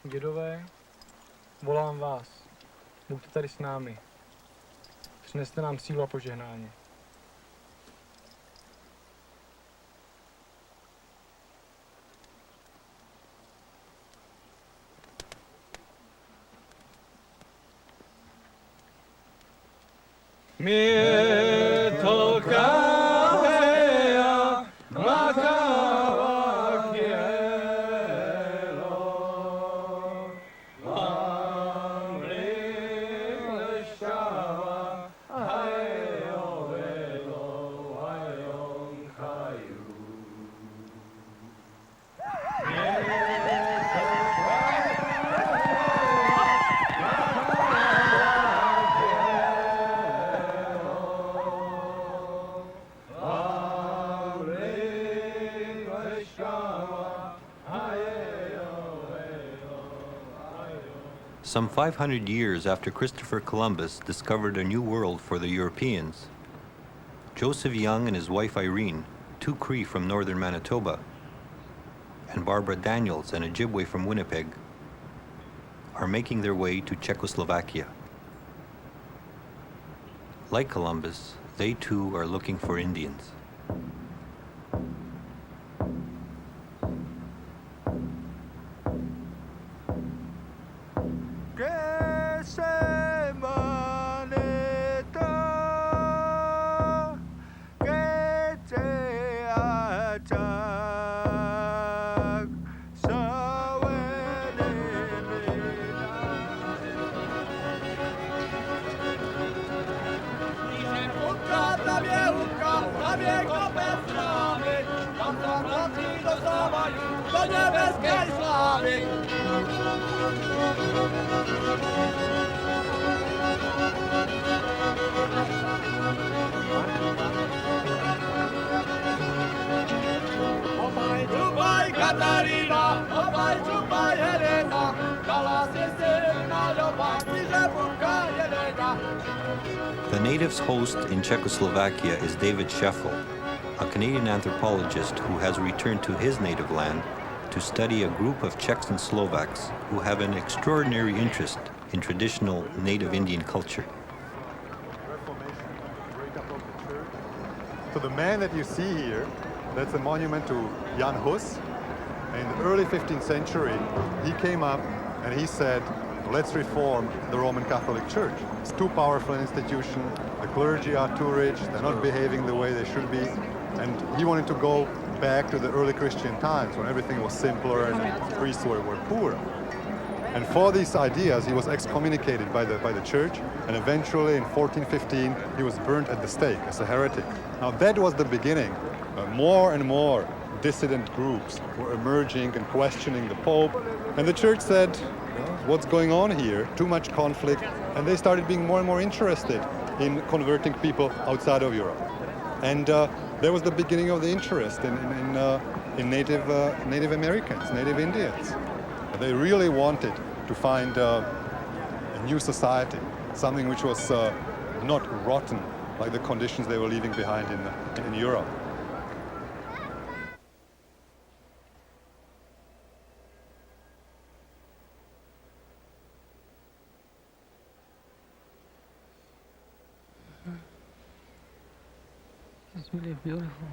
Dědové, volám vás. Buďte tady s námi. Přineste nám sílu a požehnání. Some 500 years after Christopher Columbus discovered a new world for the Europeans, Joseph Young and his wife Irene, two Cree from northern Manitoba, and Barbara Daniels, an Ojibwe from Winnipeg, are making their way to Czechoslovakia. Like Columbus, they too are looking for Indians. The natives' host in Czechoslovakia is David Scheffel, a Canadian anthropologist who has returned to his native land to study a group of Czechs and Slovaks who have an extraordinary interest in traditional native Indian culture. So the man that you see here, that's a monument to Jan Hus. In the early 15th century, he came up and he said, let's reform the Roman Catholic Church. It's too powerful an institution, the clergy are too rich, they're not behaving the way they should be. And he wanted to go back to the early Christian times when everything was simpler and priests were poor. And for these ideas, he was excommunicated by the church, and eventually in 1415, he was burnt at the stake as a heretic. Now that was the beginning. More and more dissident groups were emerging and questioning the Pope, and the church said, what's going on here? Too much conflict, and they started being more and more interested in converting people outside of Europe. And there was the beginning of the interest in Native Americans, Native Indians. They really wanted to find a new society, something which was not rotten like the conditions they were leaving behind in Europe. It's really beautiful.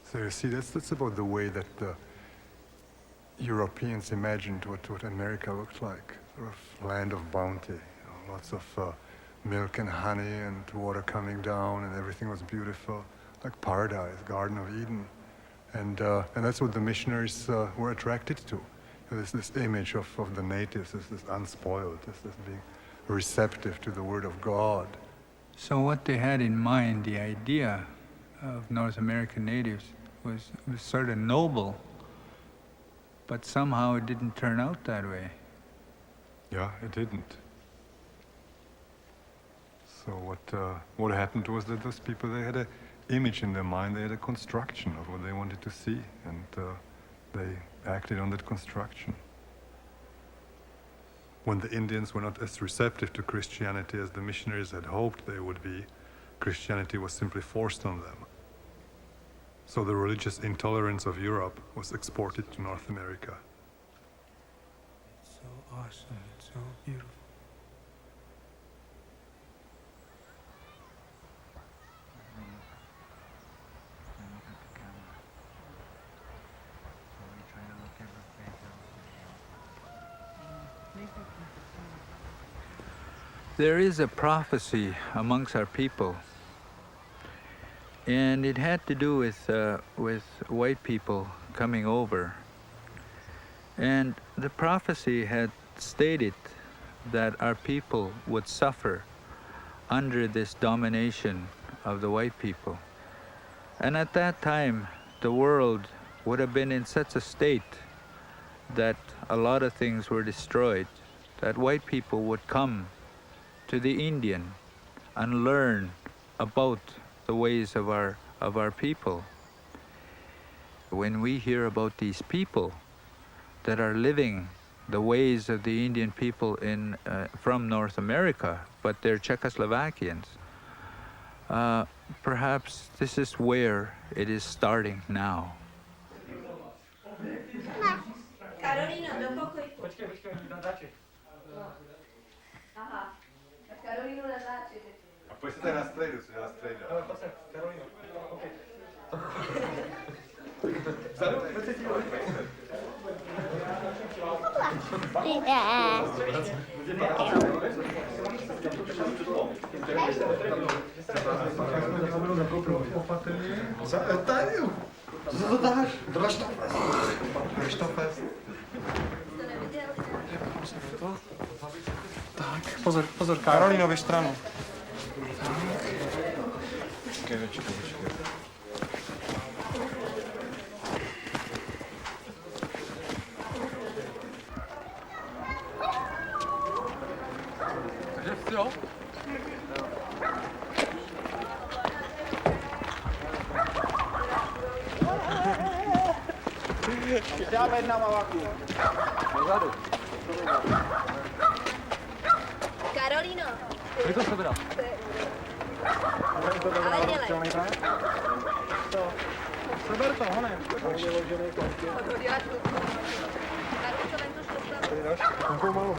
So you see, that's about the way that the Europeans imagined what America looked like. Sort of land of bounty, lots of milk and honey and water coming down, and everything was beautiful, like paradise, Garden of Eden. And that's what the missionaries were attracted to. This image of the natives, this unspoiled, this being receptive to the word of God. So what they had in mind, the idea of North American natives, was sort of noble, but somehow it didn't turn out that way. Yeah, it didn't. So what happened was that those people, they had an image in their mind, they had a construction of what they wanted to see, and they acted on that construction. When the Indians were not as receptive to Christianity as the missionaries had hoped they would be, Christianity was simply forced on them. So the religious intolerance of Europe was exported to North America. It's so awesome. It's so beautiful. There is a prophecy amongst our people, and it had to do with white people coming over. And the prophecy had stated that our people would suffer under this domination of the white people. And at that time, the world would have been in such a state that a lot of things were destroyed, that white people would come to the Indian and learn about the ways of our people. When we hear about these people that are living the ways of the Indian people from North America, but they're Czechoslovakians, perhaps this is where it is starting now. Karolíno, do pokojku. Počkej, natáčej. Aha, tak Karolínu natáčej. A pojďte na středu, co na středu. Ale prosím, Karolíno. Okay. Vzadu, Tak, pozor, Karolínovi stranu. Počkej. Jo? Dáme jedna mavaku. Dozadu. Karolíno. Kdy to sebral? Ale dělej. Seber to, honem. Budu dělat kluku. Karolíno, ven tu šlupu. Takovou malou.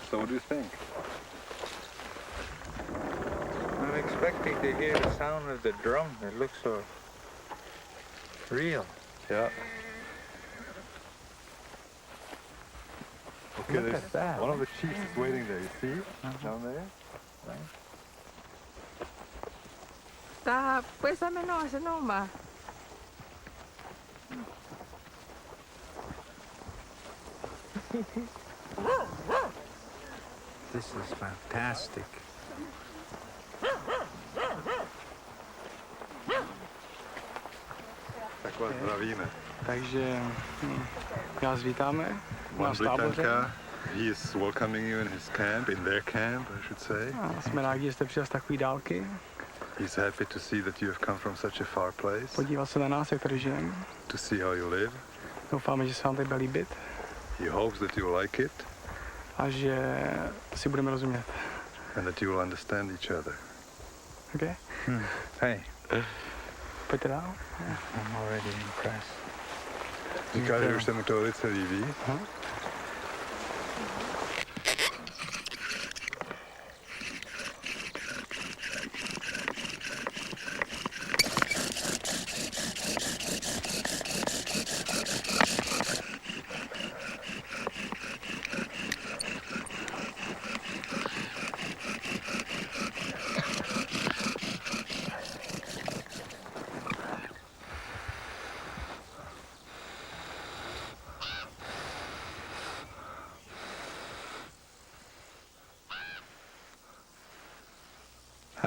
So what do you think? I'm expecting to hear the sound of the drum. It looks so real. Yeah. Okay, Look at that. one of the chiefs is waiting there, you see? Down there? Pues dame no, ese no más. This is fantastic. Tak vás zdravíme. Takže vás vítáme u Pan nás v táboře. Blitanka, he is welcoming you in his camp, in their camp, I should say. A jsme rádi, že jste přijel z takové dálky. He's happy to see that you have come from such a far place, Podívat se na nás, jak tady žijeme. to see how you live. Doufáme, že se vám tady bude líbit He hopes that you like it a že si budeme rozumět. and that you will understand each other. Okay? Hey, Pojďte dál. I'm already impressed. Říká, že už se mu to velice líbí.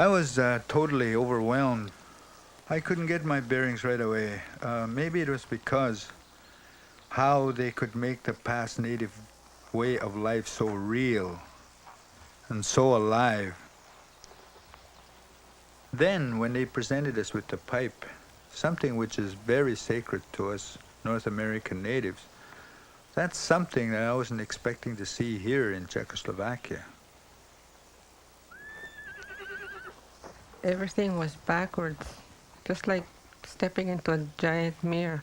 I was totally overwhelmed. I couldn't get my bearings right away. Maybe it was because how they could make the past native way of life so real and so alive. Then, when they presented us with the pipe, something which is very sacred to us North American natives, that's something that I wasn't expecting to see here in Czechoslovakia. Everything was backwards, just like stepping into a giant mirror.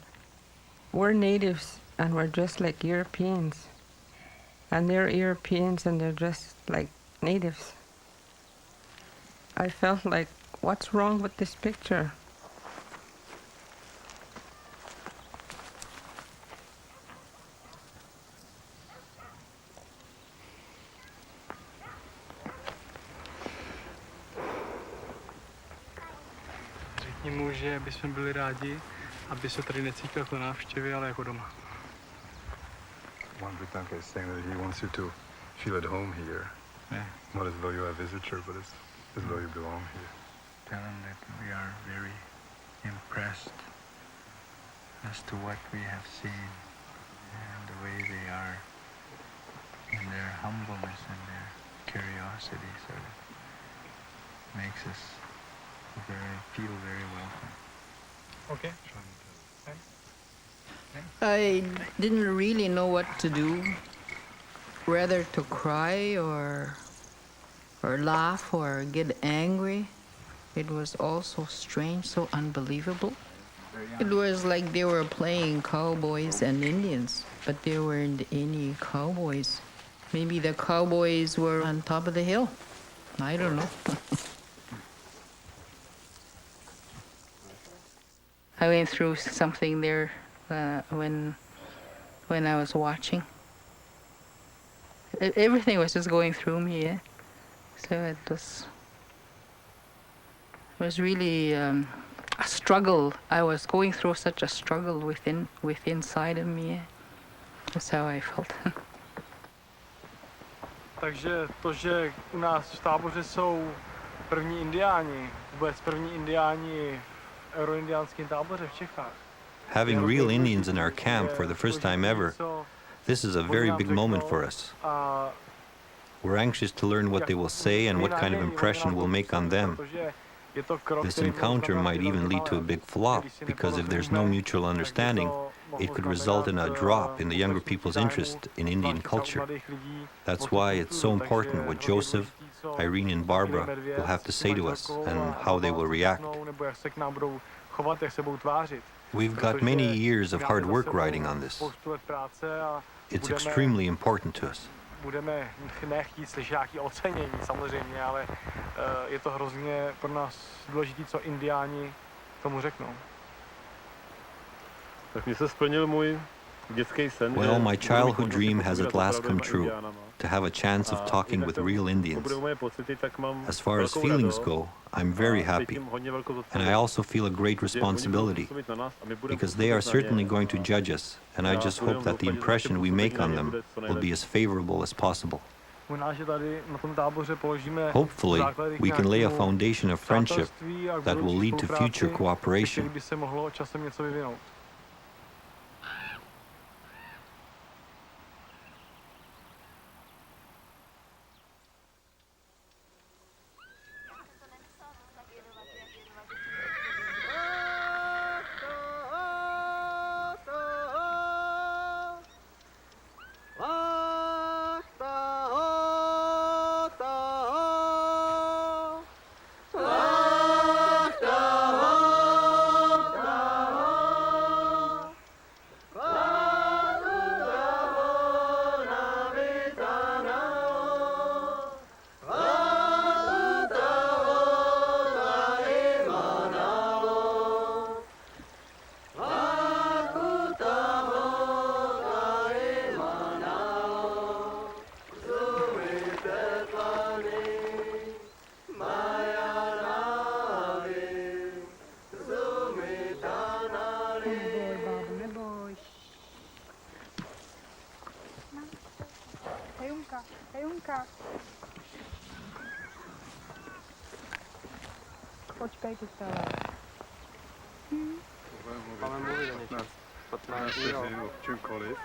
We're natives and we're just like Europeans. And they're Europeans and they're just like natives. I felt like, what's wrong with this picture? Řekni mu, že bychom byli rádi, aby se tady necítil jako návštěvy, ale jako doma. One Britannica is saying that he wants you to feel at home here. Yeah. Not as though you're a visitor, but as though you belong here. Tell them that we are very impressed as to what we have seen and the way they are in their humbleness and their curiosity sort of makes us feel very welcome. Okay. I didn't really know what to do, whether to cry or laugh or get angry. It was all so strange, so unbelievable. It was like they were playing cowboys and Indians, but there weren't any cowboys. Maybe the cowboys were on top of the hill. I don't know. I went through something there when I was watching. Everything was just going through me, yeah. So it was really a struggle. I was going through such a struggle within inside of me. Yeah. That's how I felt. Takže to, že u nás v táboře jsou první indiáni, vůbec první indiáni v euroindiánském táboře v Čechách. Having real Indians in our camp for the first time ever, this is a very big moment for us. We're anxious to learn what they will say and what kind of impression we'll make on them. This encounter might even lead to a big flop, because if there's no mutual understanding, it could result in a drop in the younger people's interest in Indian culture. That's why it's so important what Joseph, Irene and Barbara will have to say to us and how they will react. We've got many years of hard work riding on this. It's extremely important to us. Budeme nechtít slyšet nějaké ocenění samozřejmě, ale je to hrozně pro nás důležité, co indiáni tomu řeknou. Tak mi se splnil můj dětský sen. Well, my childhood dream has at last come true, to have a chance of talking with real Indians. As far as feelings go, I'm very happy, and I also feel a great responsibility, because they are certainly going to judge us, and I just hope that the impression we make on them will be as favorable as possible. Hopefully, we can lay a foundation of friendship that will lead to future cooperation.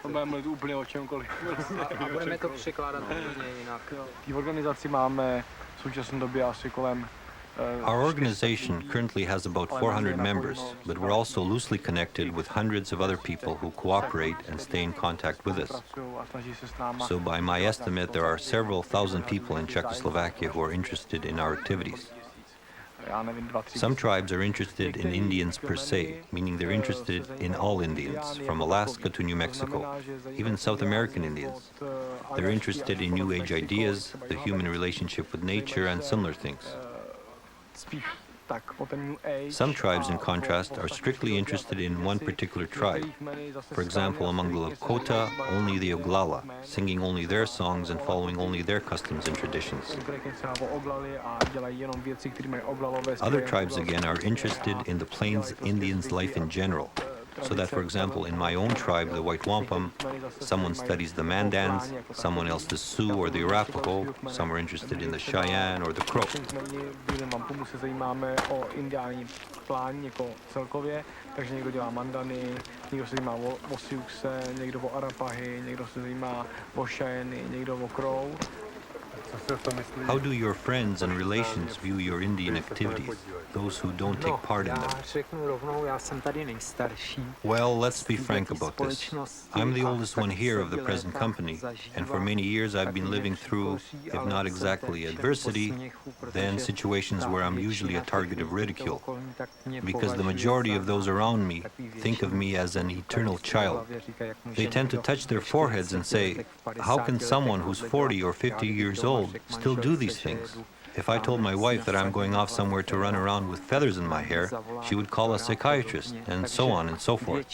Budeme mluvit úplně o čemkoliv. A budeme to překládat úplně jinak. V organizaci máme v současné době asi kolem Our organization currently has about 400 members, but we're also loosely connected with hundreds of other people who cooperate and stay in contact with us. So by my estimate, there are several thousand people in Czechoslovakia who are interested in our activities. Some tribes are interested in Indians per se, meaning they're interested in all Indians, from Alaska to New Mexico, even South American Indians. They're interested in New Age ideas, the human relationship with nature, and similar things. Some tribes, in contrast, are strictly interested in one particular tribe. For example, among the Lakota, only the Oglala, singing only their songs and following only their customs and traditions. Other tribes, again, are interested in the Plains Indians' life in general. So that, for example, in my own tribe, the White Wampum, someone studies the Mandans, someone else the Sioux or the Arapaho, some are interested in the Cheyenne or the Crow. Takže někdo dělá mandany, někdo se zajímá o Siouxe, někdo o Arapahy, někdo se zajímá o Cheyenne, někdo o Crow. How do your friends and relations view your Indian activities, those who don't take part in them? Řeknu rovnou, já jsem tady nejstarší. Well, let's be frank about this. I'm the oldest one here of the present company, and for many years I've been living through, if not exactly adversity, then situations where I'm usually a target of ridicule, because the majority of those around me think of me as an eternal child. They tend to touch their foreheads and say, how can someone who's 40 or 50 years old still do these things? If I told my wife that I'm going off somewhere to run around with feathers in my hair, she would call a psychiatrist, and so on and so forth.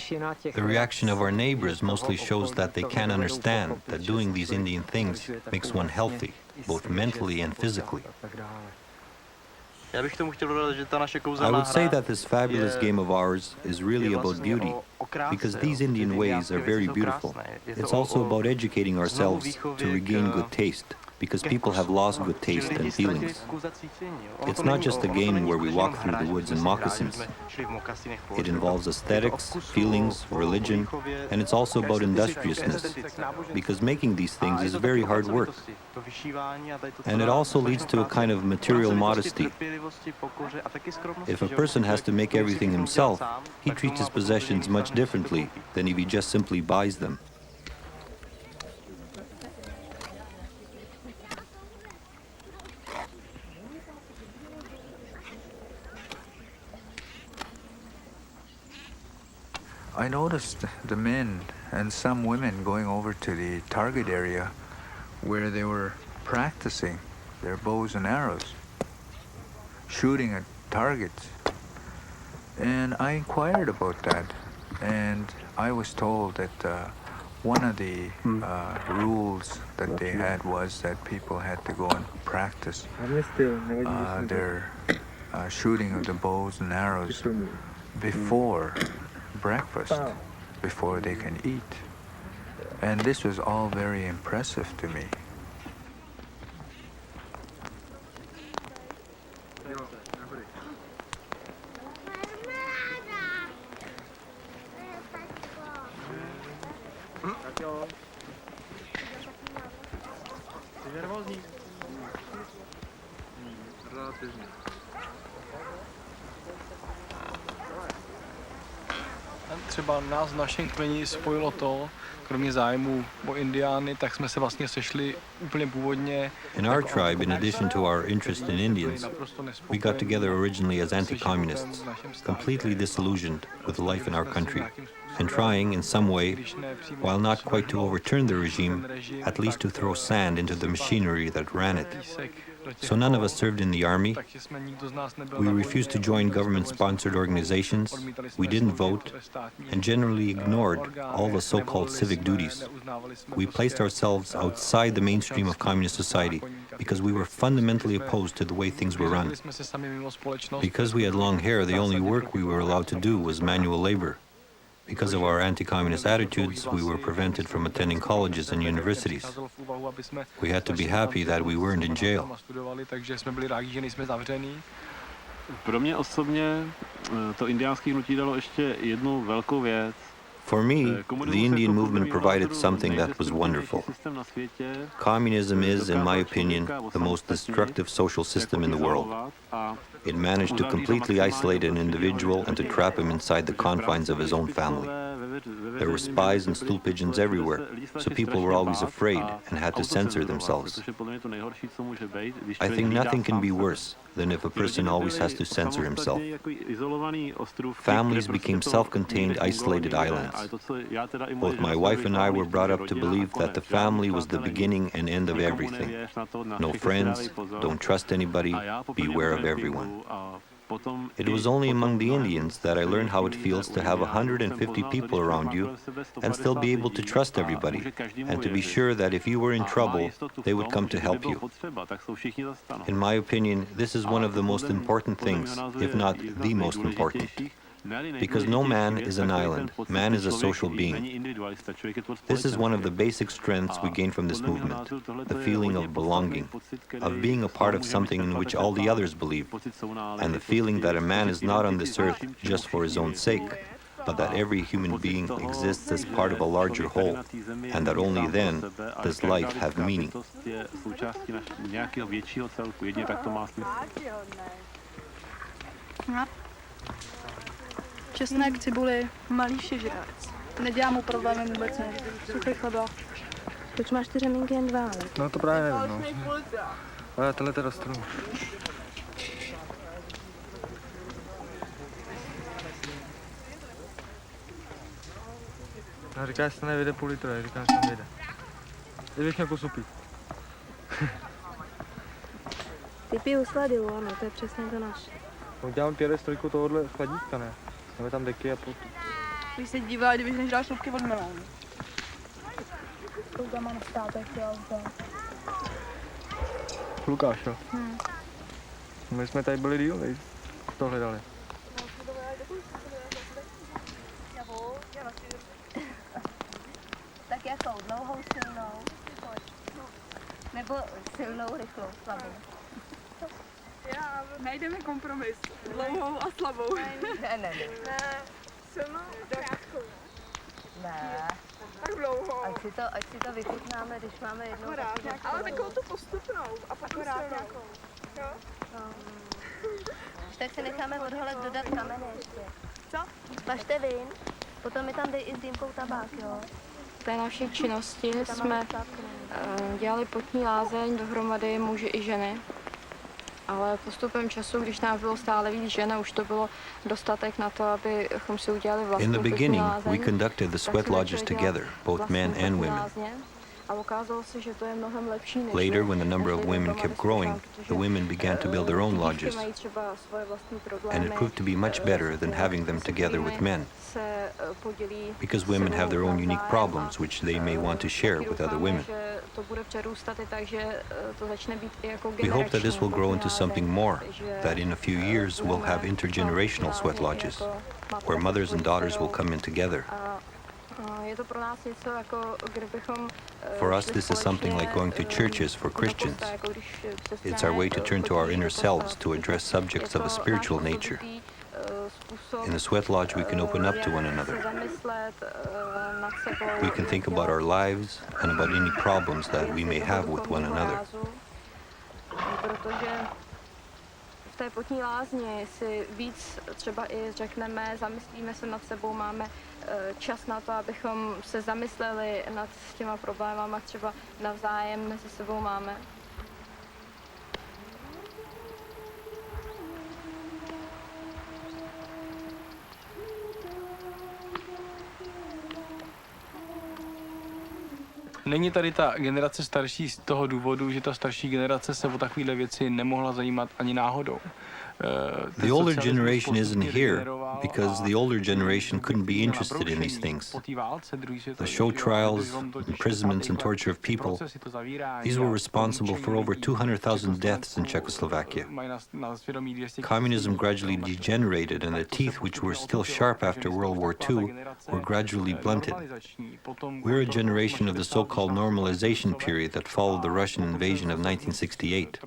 The reaction of our neighbors mostly shows that they can't understand that doing these Indian things makes one healthy, both mentally and physically. Já bych tomu chtěl dodat, že ta naše I kouzelná would say hra that this fabulous game of ours is really about beauty, because these Indian ways are very beautiful. It's also about educating ourselves to regain good taste, because people have lost good taste and feelings. It's not just a game where we walk through the woods in moccasins. It involves aesthetics, feelings, religion, and it's also about industriousness, because making these things is very hard work. And it also leads to a kind of material modesty. If a person has to make everything himself, he treats his possessions much differently than if he just simply buys them. I noticed the men and some women going over to the target area where they were practicing their bows and arrows, shooting at targets. And I inquired about that, and I was told that one of the rules that they had was that people had to go and practice their shooting of the bows and arrows before breakfast, before they can eat. And this was all very impressive to me. Třeba nás v našem kmeni spojilo to, kromě zájmu o Indiány, tak jsme se vlastně sešli úplně původně. In our tribe, in addition to our interest in Indians, we got together originally as anti-communists, completely disillusioned with life in our country, and trying, in some way, while not quite to overturn the regime, at least to throw sand into the machinery that ran it. So none of us served in the army. We refused to join government-sponsored organizations. We didn't vote, and generally ignored all the so-called civic duties. We placed ourselves outside the mainstream of communist society because we were fundamentally opposed to the way things were run. Because we had long hair, the only work we were allowed to do was manual labor. Because of our anti-communist attitudes, we were prevented from attending colleges and universities. We had to be happy that we weren't in jail. Pro mě osobně to indiánské hnutí dalo ještě jednu velkou věc. For me, the Indian movement provided something that was wonderful. Communism is, in my opinion, the most destructive social system in the world. It managed to completely isolate an individual and to trap him inside the confines of his own family. There were spies and stool pigeons everywhere, so people were always afraid and had to censor themselves. I think nothing can be worse than if a person always has to censor himself. Families became self-contained, isolated islands. Both my wife and I were brought up to believe that the family was the beginning and end of everything. No friends, don't trust anybody, beware of everyone. It was only among the Indians that I learned how it feels to have 150 people around you and still be able to trust everybody and to be sure that if you were in trouble, they would come to help you. In my opinion, this is one of the most important things, if not the most important. Because no man is an island, man is a social being. This is one of the basic strengths we gain from this movement, the feeling of belonging, of being a part of something in which all the others believe, and the feeling that a man is not on this earth just for his own sake, but that every human being exists as part of a larger whole, and that only then does life have meaning. Česnek, cibuli, malý šižrác. Nedělá mu problémy vůbec, ne. Suchý chleba. Proč máš ty řemínky jen 2? No to právě nevím, no. Ale tohle to dostanu. No říkáš, že to nevyjde půl litru, říkáš, že to nevyjde. Kdybych měl kusu pít. Ty piju sladilu, ano, to je přesně to naše. No dělám tyhle stojku tohohle chladítka, ne? Máme tam deky a pot. Když se dívá, kdybych než dal šlupky od melónu. Kluka mám státek, jo, zde. Lukáš, jo? My jsme tady byli díl, než to hledali. Tak jakou? Dlouhou, silnou? Nebo silnou, rychlou, slabou? Najdeme kompromis. Dlouhou a slabou. Ne. Silnou, krátkou. Ne. Tak dlouhou. Ať si to vychutnáme, když máme jednou takovou. Ale takovou tu postupnou a potom silnou. Jo? Tak si necháme odholet dodat kameny ještě. Co? Važte vín, potom mi tam dej i s dýmkou tabák, jo? V té naší činnosti jsme dělali potní lázeň dohromady muži i ženy. Ale postupem času, když nám bylo stále víc žen, už to bylo dostatek na to, abychom si udělali vlastní In the potní beginning, lázeň, we conducted the sweat lodges together, both men and women. A ukázalo se, že to je mnohem lepší, než Later, when the number of než women dohromady kept s growing, mužem, the women began to build their own protože lodges, mají třeba svoje vlastní problémy, and it proved to be much better than having them together with men, se podělí because women have their own unique problems which they may want to share with other women. že to bude přerůstat i tak, že to začne být i jako We hope that this will grow into generační something more, že that in a few years we'll have intergenerational sweat lodges, where mothers and daughters will come in together. Je to pro nás něco jako kdybychom For us, this is something like going to churches for Christians. It's our way to turn to our inner selves to address subjects of a spiritual nature. In the sweat lodge, we can open up to one another. We can think about our lives and about any problems that we may have with one another. Protože v té potní lázni si víc třeba i řekneme, zamyslíme se nad sebou, máme čas na to, abychom se zamysleli nad těma problémama, třeba navzájem mezi sebou máme. Není tady ta generace starší z toho důvodu, že ta starší generace se o takovéhle věci nemohla zajímat ani náhodou. The older generation isn't here because the older generation couldn't be interested in these things. The show trials, imprisonments, and torture of people, these were responsible for over 200,000 deaths in Czechoslovakia. Communism gradually degenerated, and the teeth, which were still sharp after World War II, were gradually blunted. We're a generation of the so-called normalization period that followed the Russian invasion of 1968.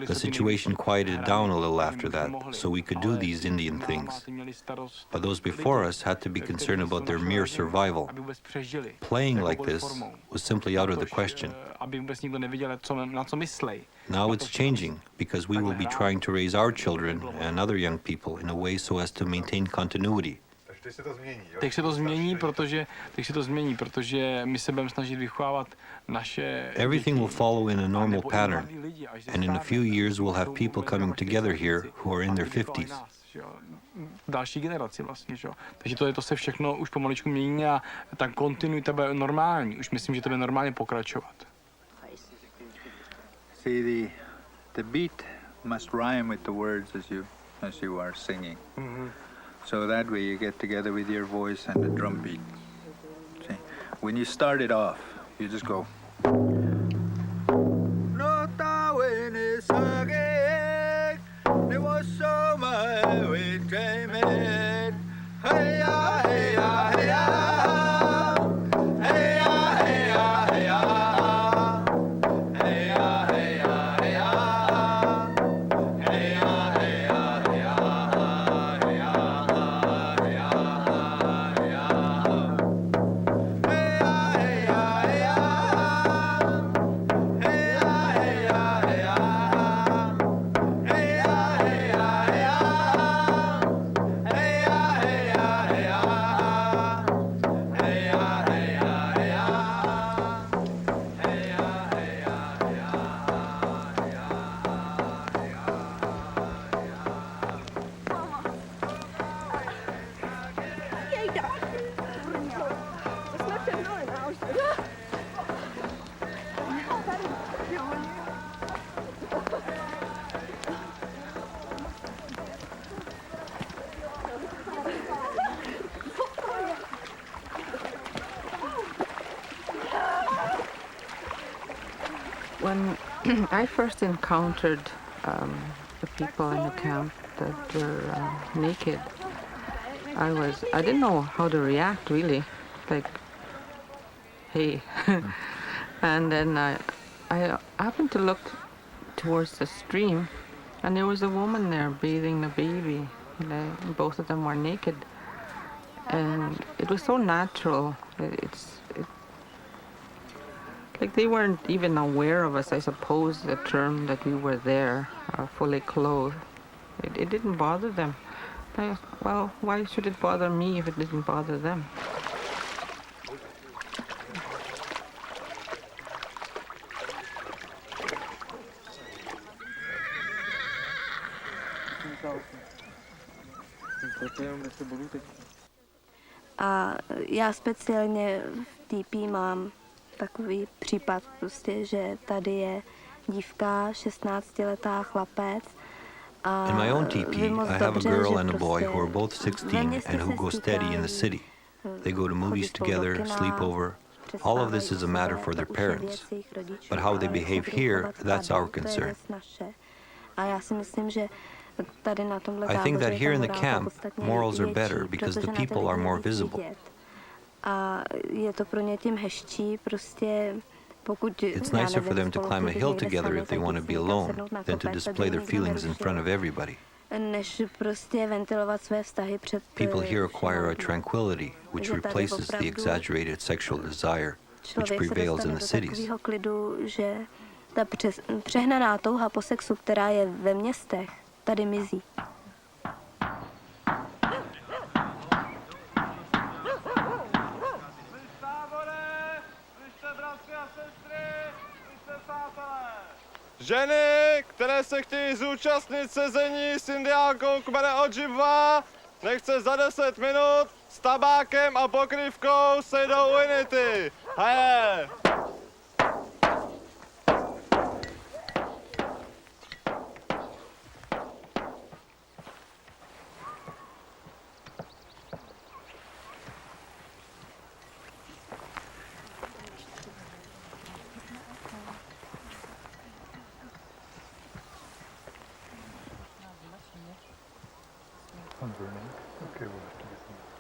The situation quieted down a little after that, so we could do these Indian things. But those before us had to be concerned about their mere survival. Playing like this was simply out of the question. Now it's changing, because we will be trying to raise our children and other young people in a way so as to maintain continuity. Teď se to změní, protože my se budeme snažit vychovávat naše. Everything will follow in a normal pattern, and in a few years we'll have people coming together here who are in their 50s. Další generaci vlastně, že jo. Takže to se všechno už pomaličku mění a ta kontinuita bude normální. Už myslím, že to bude normálně pokračovat. See, the beat must rhyme with the words as you are singing. So that way you get together with your voice and the drum beat. See? When you start it off, you just go. When I first encountered the people in the camp that were naked, I didn't know how to react really, like, hey. And then I happened to look towards the stream, and there was a woman there bathing the baby. Both of them were naked, and it was so natural. Like they weren't even aware of us, I suppose, the term that we were there, fully clothed. It didn't bother them. Well, why should it bother me if it didn't bother them? A já speciálně v TP mám takový případ prostě, že tady je dívka, 16letá chlapec. In my own TP, I have a girl and a boy who are both 16 and who go steady in the city. They go to movies together, sleep over. All of this is a matter for their parents. But how they behave here, that's our concern. I think that here in the camp, morals are better because the people are more visible. It's nicer for them to climb a hill together if they want to be alone than to display their feelings in front of everybody. People here acquire a tranquility which replaces the exaggerated sexual desire which prevails in the cities. Ta přehnaná touha po sexu, která je ve městech, tady mizí. Ženy, které se chtějí zúčastnit sezení s indiánkou kmene Ojibwa, nechce za 10 minut s tabákem a pokrývkou sejdou u Unity. Hej! one's burning. Okay, we'll have to get some.